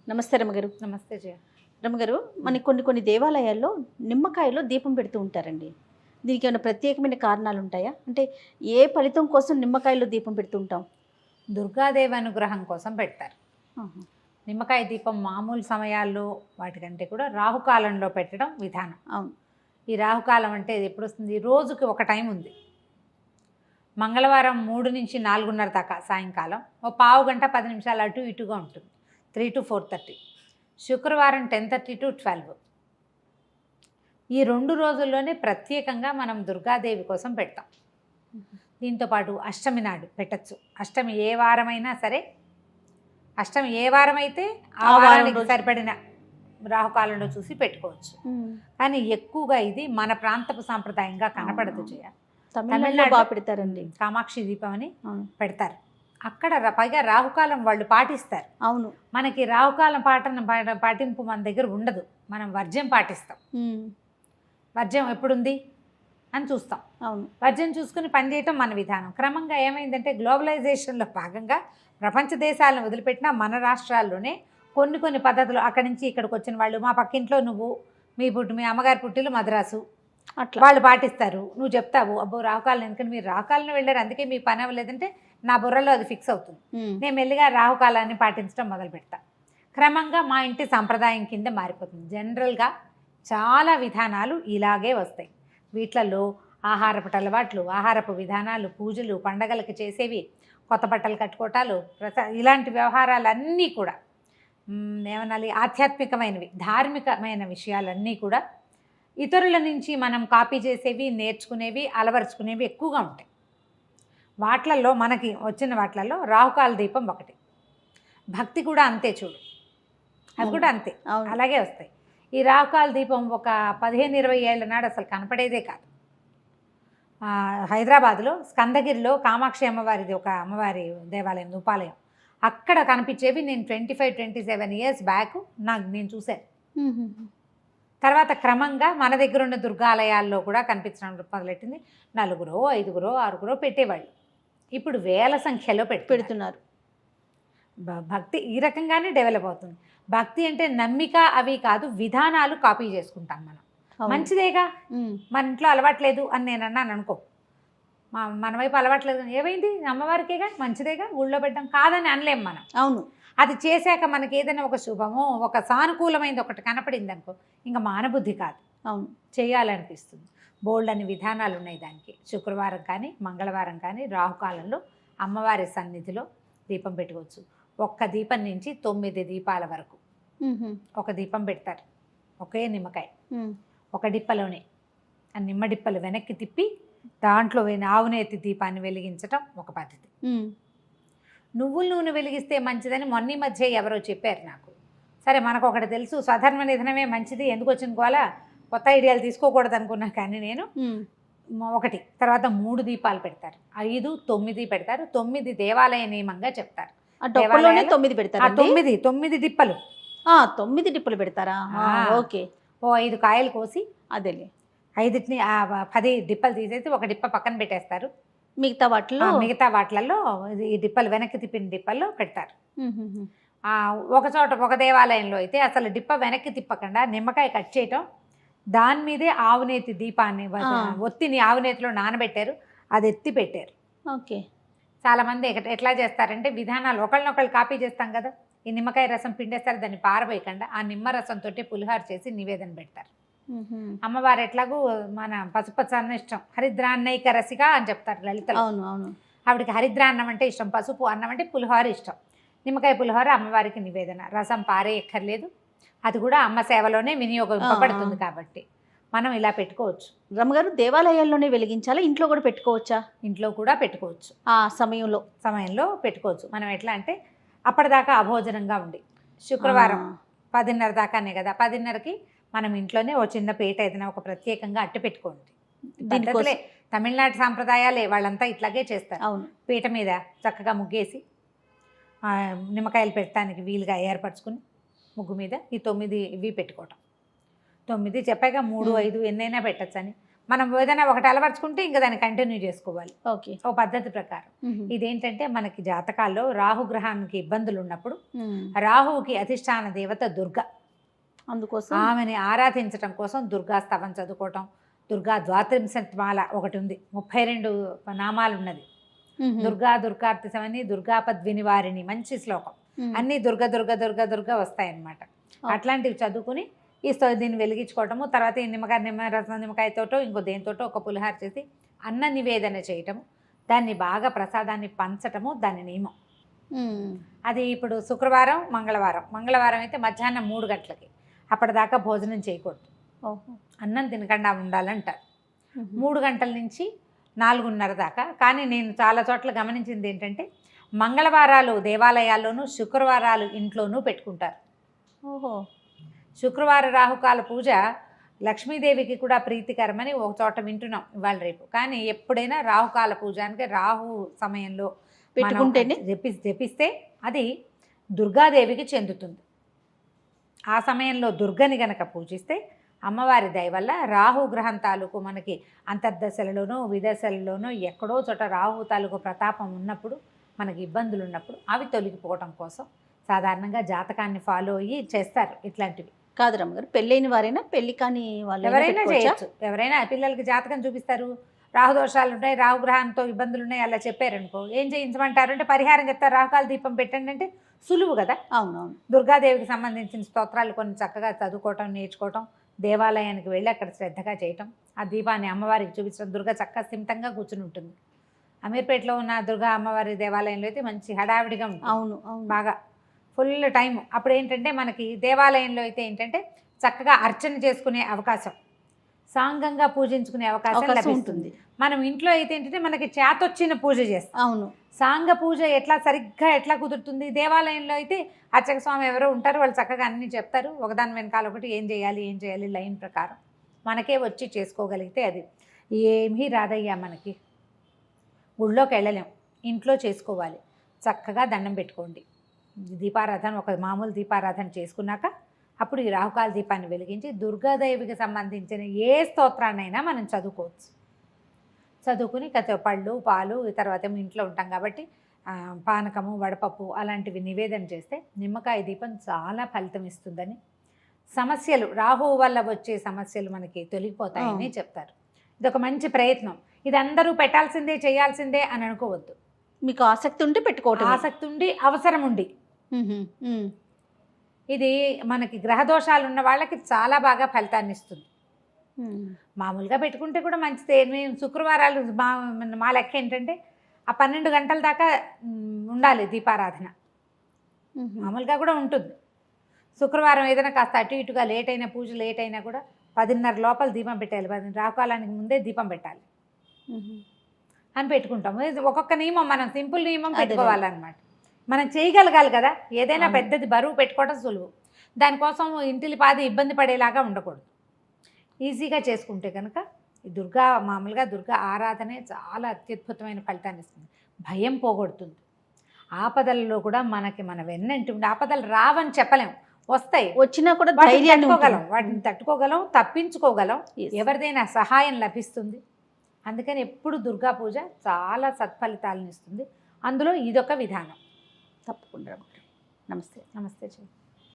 నమస్తే రమగారు. నమస్తే జయ. రమగారు, మనకి కొన్ని దేవాలయాల్లో నిమ్మకాయలో దీపం పెడుతూ ఉంటారండి. దీనికి ఏమైనా ప్రత్యేకమైన కారణాలు ఉంటాయా? అంటే ఏ ఫలితం కోసం నిమ్మకాయలో దీపం పెడుతూ ఉంటాం? దుర్గాదేవి అనుగ్రహం కోసం పెడతారు. ఆహా. నిమ్మకాయ దీపం మామూలు సమయాల్లో వాటికంటే కూడా రాహుకాలంలో పెట్టడం విధానం. అవును. ఈ రాహుకాలం అంటే ఇది ఎప్పుడు వస్తుంది? రోజుకి ఒక టైం ఉంది. మంగళవారం 3 నుంచి 4:30 దాకా సాయంకాలం, ఓ పావు గంట 10 నిమిషాలు అటు ఇటుగా ఉంటుంది, 3 to 4:30. శుక్రవారం 10:30 to 12. ఈ 2 రోజుల్లోనే ప్రత్యేకంగా మనం దుర్గాదేవి కోసం పెడతాం. దీంతోపాటు అష్టమి నాడు పెట్టచ్చు. అష్టమి ఏ వారమైనా సరే, అష్టమి ఏ వారం అయితే ఆ వారానికి సరిపడిన రాహుకాలంలో చూసి పెట్టుకోవచ్చు. కానీ ఎక్కువగా ఇది మన ప్రాంతపు సాంప్రదాయంగా కనపడదు జయ. తమిళనాడులో బాగా పెడతారండి. కామాక్షి దీపం అని పెడతారు. అక్కడ పైగా రాహుకాలం వాళ్ళు పాటిస్తారు. అవును. మనకి రాహుకాలం పాటింపు మన దగ్గర ఉండదు. మనం వర్జ్యం పాటిస్తాం. వర్జ్యం ఎప్పుడుంది అని చూస్తాం. అవును. వర్జ్యం చూసుకుని పనిచేయటం మన విధానం. క్రమంగా ఏమైందంటే గ్లోబలైజేషన్లో భాగంగా ప్రపంచ దేశాలను వదిలిపెట్టినా మన రాష్ట్రాల్లోనే కొన్ని పద్ధతులు అక్కడి నుంచి ఇక్కడికి వచ్చిన వాళ్ళు, మా పక్కింట్లో నువ్వు మీ అమ్మగారి పుట్టిలు మద్రాసు, అట్లా వాళ్ళు పాటిస్తారు. నువ్వు చెప్తావు అబ్బో రాహుకాలం, ఎందుకంటే మీరు రాహుకాలను వెళ్ళారు అందుకే మీ పని అవ్వలేదంటే నా బుర్రలో అది ఫిక్స్ అవుతుంది. నేను మెల్లిగా రాహుకాలాన్ని పాటించడం మొదలు పెడతా. క్రమంగా మా ఇంటి సంప్రదాయం కింద మారిపోతుంది. జనరల్గా చాలా విధానాలు ఇలాగే వస్తాయి. వీటిలలో ఆహారపు అలవాట్లు, ఆహారపు విధానాలు, పూజలు, పండగలకు చేసేవి, కొత్త బట్టలు కట్టుకోవటాలు, ఇలాంటి వ్యవహారాలన్నీ కూడా ఏమనాలి, ఆధ్యాత్మికమైనవి, ధార్మికమైన విషయాలన్నీ కూడా ఇతరుల నుంచి మనం కాపీ చేసేవి, నేర్చుకునేవి, అలవరుచుకునేవి ఎక్కువగా ఉంటాయి. వాట్లల్లో మనకి వచ్చిన వాట్లలో రాహుకాల దీపం ఒకటి. భక్తి కూడా అంతే చూడు, అది కూడా అంతే, అలాగే వస్తాయి. ఈ రాహుకాల దీపం ఒక 15-20 ఏళ్ల నాడు అసలు కనపడేదే కాదు. హైదరాబాద్లో స్కందగిరిలో కామాక్షి అమ్మవారిది ఒక అమ్మవారి దేవాలయం, ఉపాలయం, అక్కడ కనిపించేవి నేను 25-27 ఇయర్స్ బ్యాక్ నేను చూశాను. తర్వాత క్రమంగా మన దగ్గర ఉన్న దుర్గాలయాల్లో కూడా కనిపించడం మొదలెట్టింది. 4, 5, 6 పెట్టేవాళ్ళు. ఇప్పుడు వేల సంఖ్యలో పెడుతున్నారు. భక్తి ఈ రకంగానే డెవలప్ అవుతుంది. భక్తి అంటే నమ్మిక అవి కాదు, విధానాలు కాపీ చేసుకుంటాం మనం. మంచిదేగా, మన ఇంట్లో అలవాట్లేదు అని నేను అన్నాను అనుకో, మన వైపు అలవాట్లేదు, ఏమైంది అమ్మవారికేగా, మంచిదేగా, ఊళ్ళో పెట్టడం కాదని అనలేం మనం. అవును. అది చేశాక మనకి ఏదైనా ఒక శుభమో ఒక సానుకూలమైనది ఒకటి కనపడింది అనుకో, ఇంకా మానబుద్ధి కాదు, అవును చేయాలనిపిస్తుంది. బోల్డ్ అని విధానాలు ఉన్నాయి దానికి. శుక్రవారం కానీ మంగళవారం కానీ రాహుకాలంలో అమ్మవారి సన్నిధిలో దీపం పెట్టుకోవచ్చు. ఒక్క దీపం నుంచి 9 దీపాల వరకు ఒక దీపం పెడతారు. ఒకే నిమ్మకాయ ఒక డిప్పలోనే, ఆ నిమ్మ డిప్పలు వెనక్కి తిప్పి దాంట్లో ఆవునేతి దీపాన్ని వెలిగించటం ఒక పద్ధతి. నువ్వుల నూనె వెలిగిస్తే మంచిదని మొన్న మధ్య ఎవరో చెప్పారు నాకు. సరే మనకు ఒకటి తెలుసు, స్వధర్మ నిధనమే మంచిది, ఎందుకు వచ్చిన కోలా కొత్త ఐడియాలు తీసుకోకూడదు అనుకున్నా. కానీ నేను ఒకటి తర్వాత 3 దీపాలు పెడతారు, 5, 9 పెడతారు. 9 దేవాలయ నియమంగా చెప్తారు. 9 పెడతారు. 9 డిప్పలు, 9 డిప్పలు పెడతారా? ఓకే. ఓ 5 కాయలు కోసి అదేలే 5ని 10 డిప్పలు తీసేసి ఒక డిప్ప పక్కన పెట్టేస్తారు. మిగతా వాటిలలో ఈ డిప్పలు వెనక్కి తిప్పిన డిప్పల్లో పెడతారు. ఒక చోట ఒక దేవాలయంలో అయితే అసలు డిప్ప వెనక్కి తిప్పకుండా నిమ్మకాయ కట్ చేయటం, దాని మీదే ఆవునేతి దీపాన్ని ఒత్తిని ఆవునేతిలో నానబెట్టారు, అది ఎత్తి పెట్టారు. ఓకే. చాలామంది ఎట్లా చేస్తారంటే విధానాలు ఒకళ్ళనొకళ్ళు కాపీ చేస్తాం కదా. ఈ నిమ్మకాయ రసం పిండేస్తారు, దాన్ని పారబోయకుండా ఆ నిమ్మ రసంతో పులిహార చేసి నివేదన పెడతారు. అమ్మవారు ఎట్లాగూ మన పసుపచ్చ అన్నం ఇష్టం, హరిద్రాన్నైక రసిక అని చెప్తారు లలితలో. అవును అవును. ఆవిడకి హరిద్రాన్నం అంటే ఇష్టం, పసుపు అన్నం అంటే పులిహోర ఇష్టం. నిమ్మకాయ పులిహోర అమ్మవారికి నివేదన, రసం పారే ఎక్కర్లేదు, అది కూడా అమ్మ సేవలోనే వినియోగింపబడుతుంది కాబట్టి మనం ఇలా పెట్టుకోవచ్చు. రమ్మగారు, దేవాలయాల్లోనే వెలిగించాలా, ఇంట్లో కూడా పెట్టుకోవచ్చా? ఇంట్లో కూడా పెట్టుకోవచ్చు. ఆ సమయంలో పెట్టుకోవచ్చు. మనం ఎట్లా అంటే అప్పటిదాకా అభోజనంగా ఉండి శుక్రవారం 10:30 దాకానే కదా, 10:30కి మనం ఇంట్లోనే ఓ చిన్న పీట ఏదైనా ఒక ప్రత్యేకంగా అట్టు పెట్టుకోండి. పద్ధతులే తమిళనాడు సాంప్రదాయాలే, వాళ్ళంతా ఇట్లాగే చేస్తారు. అవును. పీట మీద చక్కగా ముగ్గేసి నిమ్మకాయలు పెట్టడానికి వీలుగా ఏర్పరచుకుని ముగ్గు మీద ఈ 9 ఇవి పెట్టుకోవటం. 9 చెప్పాక 3, 5 ఎన్నైనా పెట్టచ్చని. మనం ఏదైనా ఒకటి అలవర్చుకుంటే ఇంకా దాన్ని కంటిన్యూ చేసుకోవాలి ఓకే. ఓ పద్ధతి ప్రకారం. ఇదేంటంటే మనకి జాతకాల్లో రాహుగ్రహానికి ఇబ్బందులు ఉన్నప్పుడు రాహువుకి అధిష్టాన దేవత దుర్గ, అందుకోసం ఆమెని ఆరాధించడం కోసం దుర్గా స్తవం చదువుకోవటం. దుర్గా ద్వాత్రింశమాల ఒకటి ఉంది, 32 నామాలు ఉన్నది. దుర్గా దుర్గార్తిసమని దుర్గాపద్వినివారిణి, మంచి శ్లోకం. అన్నీ దుర్గ దుర్గ దుర్గ దుర్గ వస్తాయన్నమాట. అట్లాంటివి చదువుకుని దీన్ని వెలిగించుకోవటము. తర్వాత ఈ నిమ్మకాయతోటో ఇంకో దేనితోటో ఒక పులిహార చేసి అన్న నివేదన చేయటము, దాన్ని బాగా ప్రసాదాన్ని పంచటము దాని నియమం. అది ఇప్పుడు శుక్రవారం మంగళవారం అయితే మధ్యాహ్నం 3 గంటలకి, అప్పటిదాకా భోజనం చేయకూడదు, అన్నం తినకుండా ఉండాలంటారు. 3 గంటల నుంచి 4:30 దాకా. కానీ నేను చాలా చోట్ల గమనించింది ఏంటంటే మంగళవారాలు దేవాలయాల్లోనూ శుక్రవారాలు ఇంట్లోనూ పెట్టుకుంటారు. ఓహో. శుక్రవార రాహుకాల పూజ లక్ష్మీదేవికి కూడా ప్రీతికరమని ఒక చోట వింటున్నాం ఇవాళ రేపు. కానీ ఎప్పుడైనా రాహుకాల పూజ అంటే రాహు సమయంలో పెట్టుకుంటేనే జపిస్తే అది దుర్గాదేవికి చెందుతుంది. ఆ సమయంలో దుర్గని గనక పూజిస్తే అమ్మవారి దయ వల్ల రాహు గ్రహం తాలూకు మనకి అంతర్దశలలోనూ విదశలలోనూ ఎక్కడో చోట రాహు తాలూకు ప్రతాపం ఉన్నప్పుడు, మనకి ఇబ్బందులు ఉన్నప్పుడు అవి తొలగిపోవటం కోసం సాధారణంగా జాతకాన్ని ఫాలో అయ్యి చేస్తారు ఇట్లాంటివి. కాదు రమ్మగారు, పెళ్ళైన వారైనా పెళ్లి కాని వాళ్ళు ఎవరైనా చేయొచ్చు. ఎవరైనా పిల్లలకి జాతకం చూపిస్తారు, రాహుదోషాలు ఉంటాయి, రాహుగ్రహంతో ఇబ్బందులు ఉన్నాయి, అలా చెప్పారనుకో ఏం చేయించమంటారు అంటే పరిహారం చెప్తారు, రాహుకాల దీపం పెట్టండి అంటే సులువు కదా. అవునవును. దుర్గాదేవికి సంబంధించిన స్తోత్రాలు కొన్ని చక్కగా చదువుకోవటం, నేర్చుకోవటం, దేవాలయానికి వెళ్ళి అక్కడ శ్రద్ధగా చేయటం, ఆ దీపాన్ని అమ్మవారికి చూపించడం. దుర్గా చక్కగా స్థిమితంగా కూర్చుని ఉంటుంది. అమీర్పేటలో ఉన్న దుర్గా అమ్మవారి దేవాలయంలో అయితే మంచి హడావిడిగా ఉంటుంది. అవును, బాగా ఫుల్ టైం. అప్పుడు ఏంటంటే మనకి దేవాలయంలో అయితే ఏంటంటే చక్కగా అర్చన చేసుకునే అవకాశం, సాంగంగా పూజించుకునే అవకాశం లభిస్తుంది. మనం ఇంట్లో అయితే ఏంటంటే మనకి చేతొచ్చిన పూజ చేస్తాం. అవును. సాంగ పూజ సరిగ్గా ఎట్లా కుదురుతుంది? దేవాలయంలో అయితే అర్చక స్వామి ఎవరో ఉంటారు, వాళ్ళు చక్కగా అన్నీ చెప్తారు, ఒకదాని వెనకాల ఒకటి ఏం చేయాలి లైన్ ప్రకారం మనకే వచ్చి చేసుకోగలిగితే అది ఏమీ రాదయ్యా. మనకి గుళ్ళోకి వెళ్ళలేం, ఇంట్లో చేసుకోవాలి. చక్కగా దండం పెట్టుకోండి, దీపారాధన ఒక మామూలు దీపారాధన చేసుకున్నాక అప్పుడు ఈ రాహుకాల దీపాన్ని వెలిగించి దుర్గాదేవికి సంబంధించిన ఏ స్తోత్రాన్నైనా మనం చదువుకోవచ్చు. చదువుకుని పళ్ళు పాలు, తర్వాత ఇంట్లో ఉంటాం కాబట్టి పానకము వడపప్పు అలాంటివి నివేదన చేస్తే నిమ్మకాయ దీపం చాలా ఫలితం ఇస్తుందని, సమస్యలు రాహువు వల్ల వచ్చే సమస్యలు మనకి తొలగిపోతాయని చెప్తారు. ఇది ఒక మంచి ప్రయత్నం. ఇది అందరూ పెట్టాల్సిందే చేయాల్సిందే అని అనుకోవద్దు. మీకు ఆసక్తి ఉంటే పెట్టుకోవటం, ఆసక్తి ఉండి అవసరం ఉండి. ఇది మనకి గ్రహదోషాలు ఉన్న వాళ్ళకి చాలా బాగా ఫలితాన్ని ఇస్తుంది. మామూలుగా పెట్టుకుంటే కూడా మంచిదే. మేము శుక్రవారాలు మా లెక్క ఏంటంటే ఆ 12 గంటల దాకా ఉండాలి దీపారాధన. మామూలుగా కూడా ఉంటుంది. శుక్రవారం ఏదైనా కాస్త అటు ఇటుగా లేట్ అయినా, పూజ లేట్ అయినా కూడా 10:30 లోపల దీపం పెట్టాలి, 10 రాకాలానికి ముందే దీపం పెట్టాలి అని పెట్టుకుంటాము. ఒక్కొక్క నియమం, మనం సింపుల్ నియమం పెట్టుకోవాలన్నమాట. మనం చేయగలగాలి కదా. ఏదైనా పెద్దది బరువు పెట్టుకోవడం సులువు, దానికోసం ఇంటిలి పాది ఇబ్బంది పడేలాగా ఉండకూడదు. ఈజీగా చేసుకుంటే కనుక మామూలుగా దుర్గా ఆరాధనే చాలా అత్యద్భుతమైన ఫలితాన్ని ఇస్తుంది. భయం పోగొడుతుంది. ఆపదలలో కూడా మన వెన్నంటి ఉండి, ఆపదలు రావని చెప్పలేము, వస్తాయి, వచ్చినా కూడా వాటిని తట్టుకోగలం, తప్పించుకోగలం, ఎవరిదైనా సహాయం లభిస్తుంది. అందుకని ఎప్పుడు దుర్గా పూజ చాలా సత్ఫలితాలను ఇస్తుంది. అందులో ఇదొక విధానం. తప్పకుండా. నమస్తే. నమస్తే.